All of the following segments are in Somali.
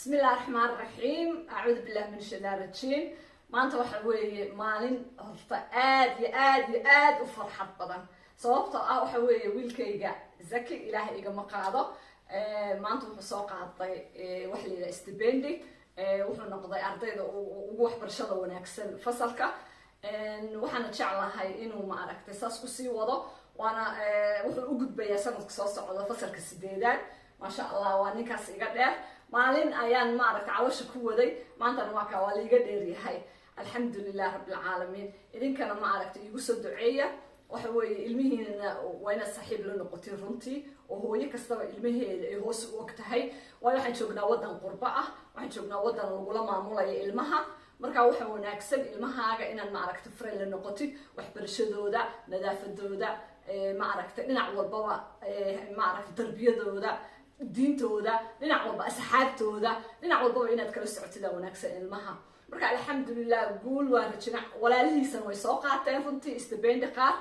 بسم الله الرحمن الرحيم. أعوذ بالله من الشيطان الرجيم. maanta waxa weeye maalin horta aad u farxad badan sababtoo ah waxa weeye wiilkayga Zaki ilaahay igama qaado maanta wuxuu soo qaaday wax la yiraahdo stipendi wuxuu noqday ardayda ugu waxbarashada wanaagsan fasalka waxaan jeclahay inuu ma aragtay saas ku sii wado waana wuxuu u gudbayaa sanadka soo socda fasalka 8aad ma sha Allah waa ninkaas iga dheer maalin ayaan ma aragtay cawasha ku waday maanta waa ka waa liiga dheer yahay الحمد لله رب العالمين إذن كان ما عرفت يقصد دعية وحوي المهين وين الصحيب لنا قتير رنتي وهو يكسر المهين هو وقتها وإحنا شوفنا ودن قربعة وإحنا شوفنا ودن الغلام معمولة المها مركا وحنا نكسب المها جا إن ما عرفت فريل لنا قتير وحبر شدودا ندافع دودا ما عرفت نعوض بوا ما عرفت تربية دودا دين تودا نعوض أصحاب تودا نعوض بوا إن تكلس عتلا ونكسب المها marka alxamdulillah guul waan rajina walaalihiisan way soo qaateen runtii stipendi qaar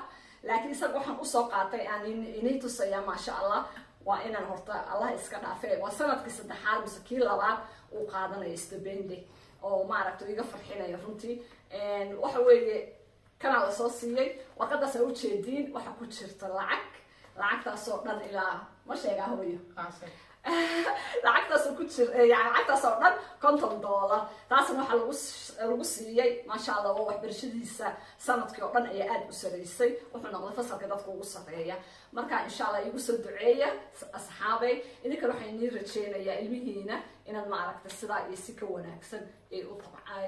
laakiin isaga waxaan u soo qaatay aan inay tusaya ma sha Allah waa inaan horta Allah iska dhaafay waa sanadkii saddexaad mise kii labaad uu qaadanayo stipendi oo ma aragto iga farxinayo runtii waxa weeye kana la soo siiyay warqadaas u jeedin waxa ku jirta lacagtaas oo dhan ilaa ma sheega hooyo lacagtaas ku jir lacagtaas oo dhan $50 taasna waxa lagu siiyay ma sha Allah oo waxbarashadiisa sanadkii oo dhan ay aad u sareysay wuxuu noqday fasalka dadka ugu sareeya marka insha Allah igu soo duceeya asxaabay idinka waxaan idin rajeenayaa ilmihiina inaad ma aragtay sida ay si ka wanaagsan ay u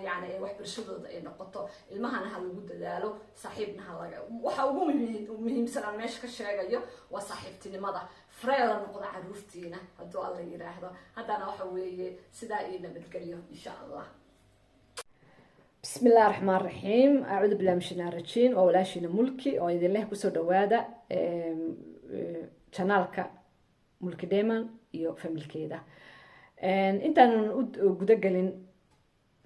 yani waxbarashadooda ay noqoto ilmahana ha lagu dadaalo saaxiibna ha laga waxa ugu muhiimsan aan meesha ka sheegayo waa saaxiibtinimada فريلا نقطع عروفتينا هدو الله يراهدا هذا أنا وحوي سدائي نبتقليه إن شاء الله. بسم الله الرحمن الرحيم. أعوذ بالله من الشيطان الرجيم وولاشينا ملكي وإذن الله كسو دوادا channelka ملكي دايما iyo familkeeda intaan guda galin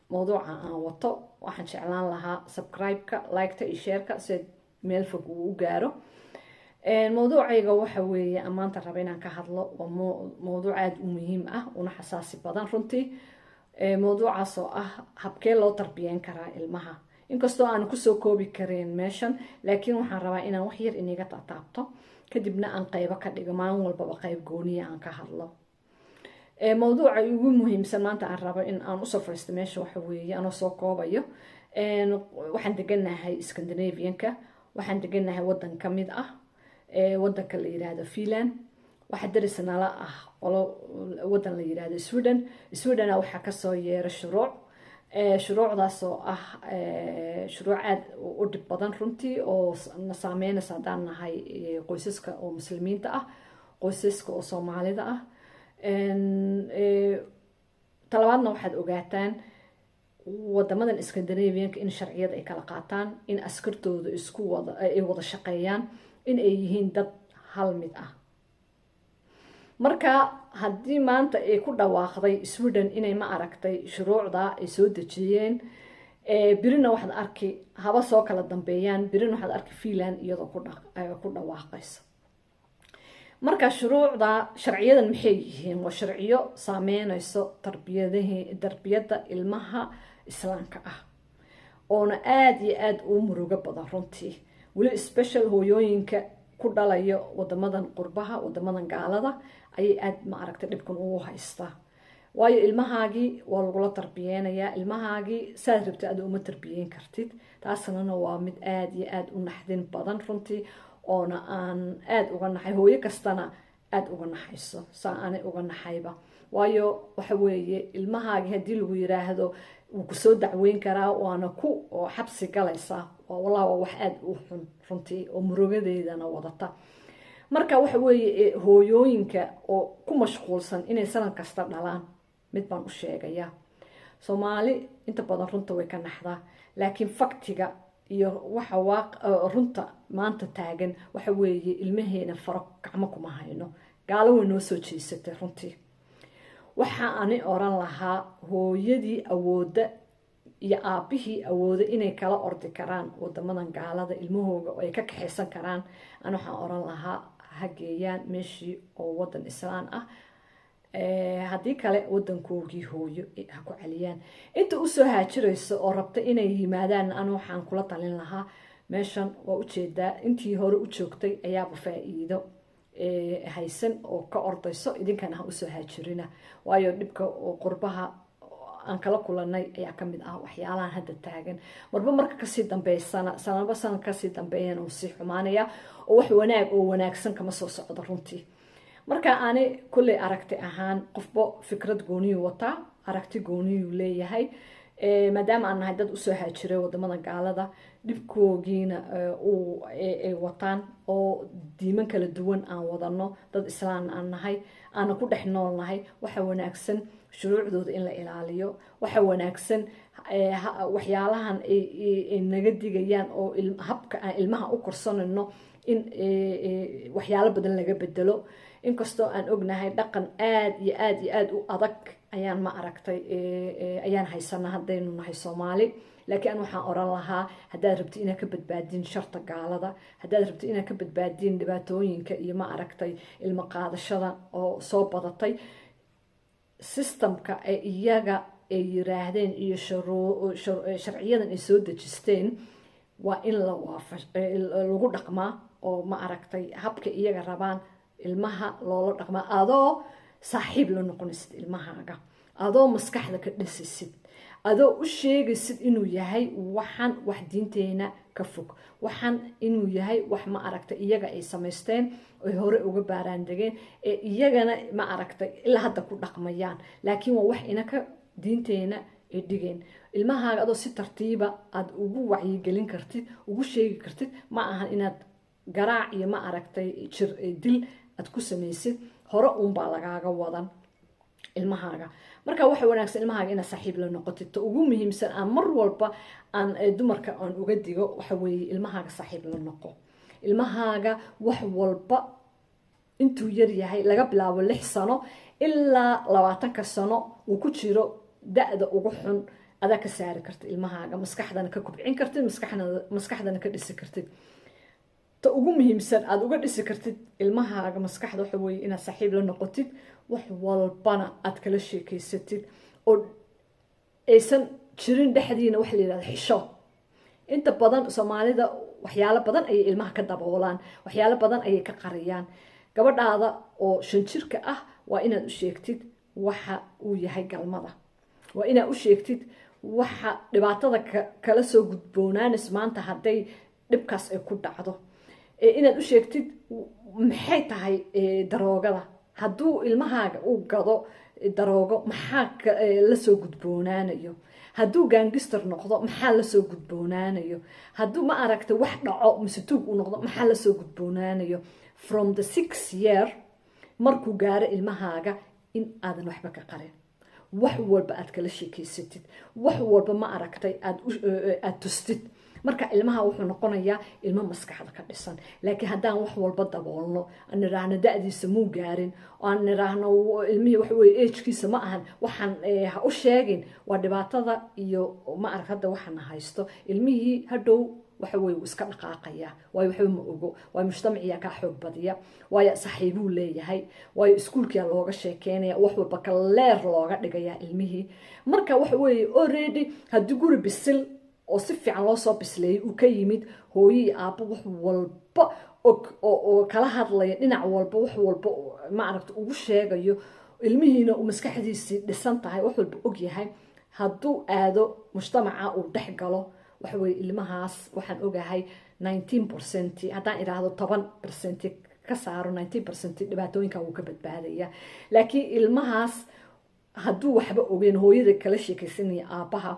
mowduuca aan wato waxaan jeclaan lahaa subscribe-ka like-ta iyo share-ka si meel fog uu gaaro موضوعيga waxa weeye amaanta raba inaan ka hadlo waa mowduuc aad u muhiim ah una xasaasi badan runtii mowduucaas oo ah habkee loo tarbiyeyn karaa ilmaha inkastoo aan ku soo koobi karin meeshan laakiin waxaan rabaa inaan wax yar iniga taabto kadibna aan qayb ka dhigo maalin walba qayb gooniya aan ka hadlo mowduuca ugu muhiimsan maanta aan rabo in aan u soo fariisto meesha waxa weeye aan soo koobayo waxaan deganahay Scandinavian-ka waxaan deganahay wadan kamid ah wadanka la yiraahdo Finland waxa darisna la ah wadan la yiraahdo Sweden waxa ka soo yeeray shuruucdaas oo ah shuruuc aad u dhib badan runtii oo saameynaysa hadaan nahay qoysaska oo muslimiinta ah qoysaska oo Soomaalida ah talabaadna waxaad ogaataan wadamadan Scandinavian in sharciyada ay kala qaataan in askartooda isku wada shaqeeyaan in ay yihiin dad hal mid ah marka haddii maanta ay ku dhawaaqday Sweden inay ma aragtay shuruucda ay soo dejiyeen birina waxaad arki haba soo kala dambeeyaan birina waxaad arki Finland iyadoo ku dhawaaqayso marka shuruucda sharciyadan maxay yihiin waa sharciyo saameynayso tarbiyada ilmaha islaamka ah oona aad iyo aad u murugo badan runtii wali special hooyooyinka ku dhalayo wadamadan qurbaha wadamadan gaalada ay aad ma aragtay dhibkan ugu haystaa waayo ilmahaagi waa lagu tarbiyeenayaa ilmahaagi saad rabtay aad uma tarbiyeyn kartid taasna waa mid aad iyo aad u naxdin badan runtii oona aan aad uga naxay hooyo kastana aad uga naxayso saanay uga naxayba waayo waxa weeye ilmahaagi hadii lagu yiraahdo uu ku soo dacweyn karaa waana ku xabsi galaysa والله واحد وحن runtii oo murugadeedana wadata marka waxa weeye hooyooyinka oo ku mashquulsan inay sanad kasta dhalaan mid baan u sheegaya Soomaali inta badan runta way ka naxdaa laakiin faktiga iyo waxa runta maanta taagan waxa weeye ilmaheena faraq gacmo kuma hayno gaalo way noo soo jeesatay runtii waxa aan oran lahaa hooyadii awooda iyo aabihii awooda inay kala ordi karaan wadamadan gaalada ilmahooga oo ay ka kaxeysan karaan aan waxaan oran lahaa hageeyaan meeshii oo wadan islaan ah haddii kale wadankoogii hooyo ha ku celiyaan. inta usoo haajirayso oo rabta inay yimaadaan anu waxaan kula talin lahaa meeshan waa ujeedaa intii hore u joogtay ayaaba faa'iido haysan oo ka ordayso, idinkana ha usoo haajirina, waayo dhibka qurbaha aan kala kulanay ayaa kamid ah waxyaalahan hadda taagan. marba marka kasii dambeysana sanaba san kasii dambeeyana uu sii xumaanaya oo wax wanaag oo wanaagsan kama soo socdo runtii. marka ani kulley aragti ahaan qofba fikrad gooniyuu wataa, aragti gooniyuu leeyahay. maadaama aan nahay dad usoo haajiray wadamada gaalada, dhibkoogiina ay wataan oo diiman kala duwan aan wadano, dad islaan aan nahay, aana ku dhex nool nahay, waxa wanaagsan shuruucdooda in la ilaaliyo. waxa wanaagsan waxyaalahan ay naga digayaan oo habka aan ilmaha u korsanayno in waxyaalo badan laga bedelo. inkastoo aan ognahay dhaqan aad iyo aad iyo aad u adag ayaan ma aragtay ayaan haysanaa haddaynu nahay Soomaali. laakiin aan waxaan oran lahaa haddaad rabti inaad ka badbaadin sharta gaalada, haddaad rabti inaad ka badbaadin dhibaatooyinka iyo ma aragtay ilmo qaadashada oo soo badatay, systemka ay iyaga ay yiraahdeen iyo sharciyadan ay soo dejisteen waa in lagu dhaqmaa oo ma aragtay habka iyaga rabaan ilmaha loola dhaqmaa, adoo saaxiib la noqonaysid ilmahaaga, adoo maskaxda ka dhasisid, adoo u sheegaysid inuu yahay waxaan wax diinteena ka fog, waxaan inuu yahay wax ma aragtay iyaga ay samaysteen oo hore uga baaraan degeen ee iyagana ma aragtay ilaa hadda ku dhaqmayaan, laakiin waa wax inaka diinteena ay dhigeen. ilmahaaga adoo si tartiiba aad ugu wacyigelin kartid, ugu sheegi kartid, ma ahan inaad garaac iyo ma aragtay dil aad ku samaysid, hore uunbaa lagaaga wadan ilmahaaga. marka waxa wanaagsan ilmahaaga inaad saaxiib la noqotid. ta ugu muhiimsan aan mar walba aan dumarka aan uga digo waxa weeye ilmahaaga saaxiib la noqo. ilmahaaga wax walba intuu yar yahay laga bilaabo 6 sano ilaa 20 sano uu ku jiro da'da ugu xun adaa ka saari kartid ilmahaaga, maskaxdana ka kobcin kartid, maskaxdana ka dhisi kartid. ta ugu muhiimsan aad uga dhisi kartid ilmahaaga maskaxda waxa weeye inaad saaxiib la noqotid, wax walbana aad kala sheekeysatid oo aysan jirin dhexdiina wax la yiraahdo xishood. inta badan Soomaalida waxyaalo badan ay ilmaha ka daboolaan, waxyaalo badan ay ka qariyaan. gabadhaada oo 5 jirka ah waa inaad u sheegtid waxa uu yahay galmada, waa inaad u sheegtid waxa dhibaatada kala soo gudboonaanaysa maanta hadday dhibkaas ay ku dhacdo, inaad u sheegtid maxay tahay daroogada. hadduu ilmahaaga uu gado daroogo maxaa la soo gudboonaanayo, hadduu gangster noqdo maxaa la soo gudboonaanayo, hadduu ma aragtay wax dhaco mise tuug uu noqdo maxaa la soo gudboonaanayo. from the 6 year markuu gaaro ilmahaaga in aadan waxba ka qarin, wax walba aad kala sheekeysatid, wax walba ma aragtay aad tustid. marka ilmaha wuxuu noqonayaa ilmo maskaxda ka dhisan. laakiin haddaan wax walba daboolno, aan niraahno da'diisa muu gaarin, aan niraahno ilmihii wax weeye age-kiisa ma ahan, waxaan ha u sheegin, waa dhibaatada iyo ma arag hadda waxaana haysto. ilmihii hadhow waxa weeye wuu iska dhaqaaqayaa, waayo waxba ma ogo, waayo mujtamaciyaa kaa xoog badiya, waayo saaxiibuu leeyahay, waayo iskuulkiyaa looga sheekeynaya, wax walba kaleer looga dhigayaa ilmihii. marka waxa weeye already haddii guri bisil oo si fiican loo soo bisleeyay uu ka yimid hooyii aabbo wax walba oo kala hadlaya dhinac walba, wax walba ma aragta ugu sheegayo, ilmihiina uu maskaxdiisii dhisan tahay, wax walba og yahay. hadduu aado mujtamaca uu dhex galo waxa weeye ilmahaas waxaan ogahay 19% haddaan iraahdo 10% ka saaro 19% dhibaatooyinka uu ka badbaadaya. laakiin ilmahaas hadduu waxba ogeyn, hooyada kala sheekaysanaya aabbaha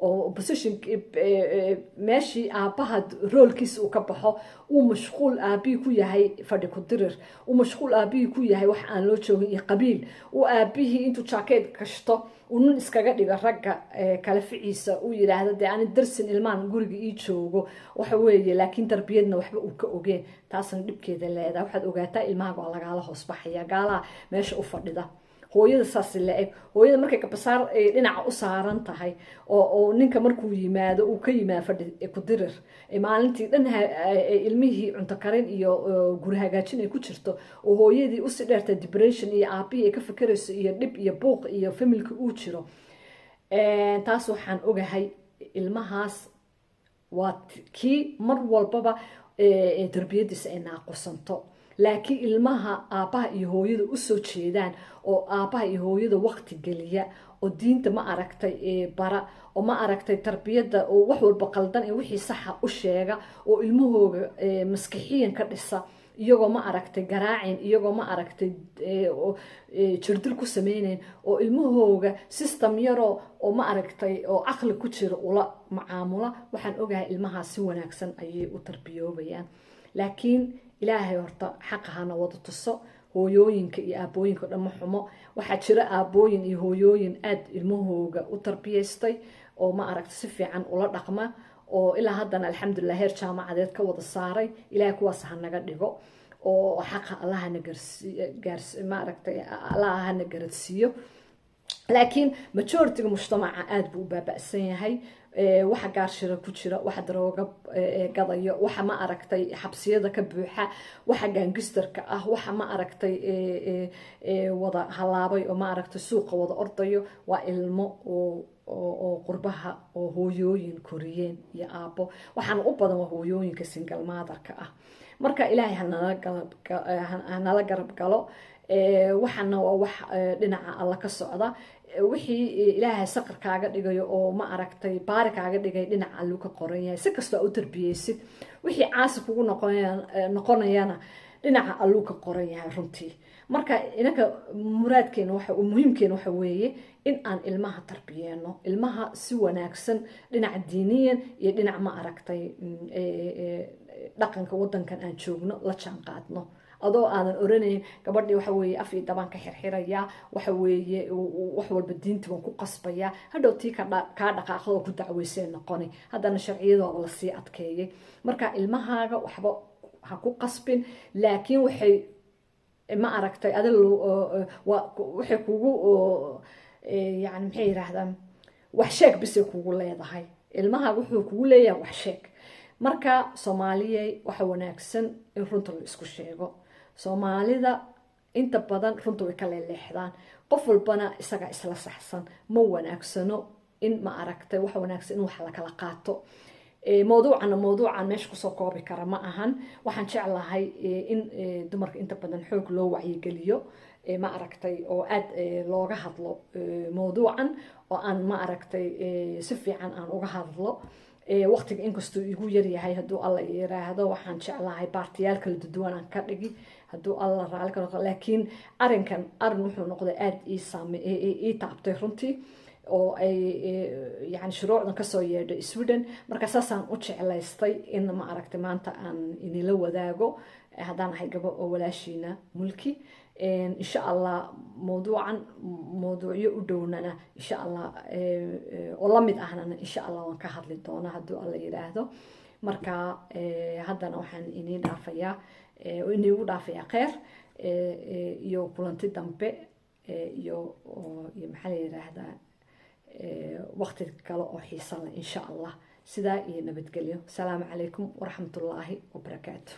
oo position meeshii aabbaha roolkiisa uu ka baxo, uu mashquul aabihii ku yahay fadhi ku dirir, uu mashquul aabihii ku yahay wax aan loo joogin iyo qabiil, uu aabihii intuu jaakeed kashto uu nin iskaga dhiga ragga kala ficiisa uu yiraahdo dee aan darsin ilmaan guriga ii joogo waxa weeye, laakiin tarbiyadna waxba uu ka ogeen. taasna dhibkeeda leedahay. waxaad ogaataa ilmaha waa lagaala hoos baxaya, gaalaha meesha u fadhida, hooyada saas la eg hooyada markay kabasaar dhinaca u saaran tahay oo ninka markuu yimaado uu ka yimaado fadhi ku dirir maalintii dhan ilmihii cunto karin iyo guri hagaajin ay ku jirto oo hooyadii usii dheertay depression iyo aabihii ay ka fikirayso iyo dhib iyo buuq iyo familka uu jiro taas waxaan ogahay ilmahaas waa kii mar walbaba tarbiyadiisa ay naaqusanto laakiin ilmaha aabbaha iyo hooyada usoo jeedaan oo aabbaha iyo hooyada waqti geliya oo diinta ma aragtay bara oo ma aragtay tarbiyadda oo wax walba qaldan ee wixii saxa u sheega oo ilmahooga maskixiyan ka dhisa iyagoo ma aragtay garaacin iyagoo ma aragtay jirdil ku sameynayn oo ilmahooga system yaroo oo ma aragtay oo caqli ku jira ula macaamula waxaan ogahay ilmahaas si wanaagsan ayay u tarbiyoobayaan laakiin ilaahay horta xaqa hana wada tuso hooyooyinka iyo aabooyinka dhan ma xumo waxaa jira aabooyin iyo hooyooyin aad ilmahooga u tarbiyaystay oo ma aragtay si fiican ula dhaqma oo ilaa haddana alxamdulilah heer jaamacadeed ka wada saaray ilaahay kuwaas ha naga dhigo oo xaqa allahana maaragtay allahana garadsiiyo laakiin majoritiga mujtamaca aad buu u baaba'san yahay waxa gaarshira ku jira waxa darooga gadayo waxa ma aragtay xabsiyada ka buuxa waxa gaangistarka ah waxa ma aragtay wada halaabay oo ma aragtay suuqa wada ordayo waa ilmo oo qurbaha oo hooyooyin koriyeen iyo aabbo waxaan u badan waa hooyooyinka single motherka ah marka ilaahay hanala garab galo waxaana waa wax dhinaca alla ka socda wixii ilaahay saqar kaaga dhigayo oo ma aragtay baari kaaga dhigay dhinaca alluu ka qoran yahay si kastoo u tarbiyeysid wixii caasi kugu noqonayana dhinaca alluu ka qoran yahay runtii marka inanka muraadkeena muhiimkeena waxa weeye in aan ilmaha tarbiyeeno ilmaha si wanaagsan dhinaca diiniyan iyo dhinac ma aragtay dhaqanka wadankan aan joogno la jaan qaadno adoo aadan oranayn gabadhii waxa weeye af iyo dabaan ka xirxiraya waxa weeye wax walba diinta waan ku qasbaya hadhow tii kaa dhaqaaqda oo ku dacweysay noqoni haddana sharciyadooda la sii adkeeyay marka ilmahaaga waxba ha ku qasbin laakiin waxay ma aragtay adil waxay kugu yani maxay yiraahdaan wax sheeg bisay kugu leedahay ilmahaaga wuxuu kugu leeyahay wax sheeg marka Soomaaliyay waxa wanaagsan in runta la isku sheego Soomaalida inta badan runta way kala leexdaan qof walbana isaga isla saxsan ma wanaagsano in ma aragtay waxa wanaagsan in wax la kala qaato موضوعنا meesha kusoo koobi kara ma ahan waxaan jeclahay in dumarka inta badan xoog loo wacyi geliyo ma aragtay oo aad looga hadlo موضوعan oo aan ma aragtay si fiican aan uga hadlo waqtiga inkastoo igu yar yahay haduu alla yiraahdo waxaan jeclahay baartiyaal kala duwan aan ka dhigi haduu alla raali ka noqdo laakiin arin wuxuu noqday aad ii taabtay runtii oo ay yani shuruucdan kasoo yeedhay Sweden marka saasaan u jeclaystay in ma aragtay maanta aan inila wadaago haddaan ahay gabo oo walaashiina mulki insha Allah mawduucyo u dhownana insha Allah oo la mid ahna insha Allah waan ka hadli doonaa hadduu alla yiraahdo marka haddana waxaan inii dhaafayaa khayr iyo kulanti dambe iyo maxaa la yiraahdaa وقت كلا أحيصنا إن شاء الله سدا نبتقليو السلام عليكم ورحمة الله وبركاته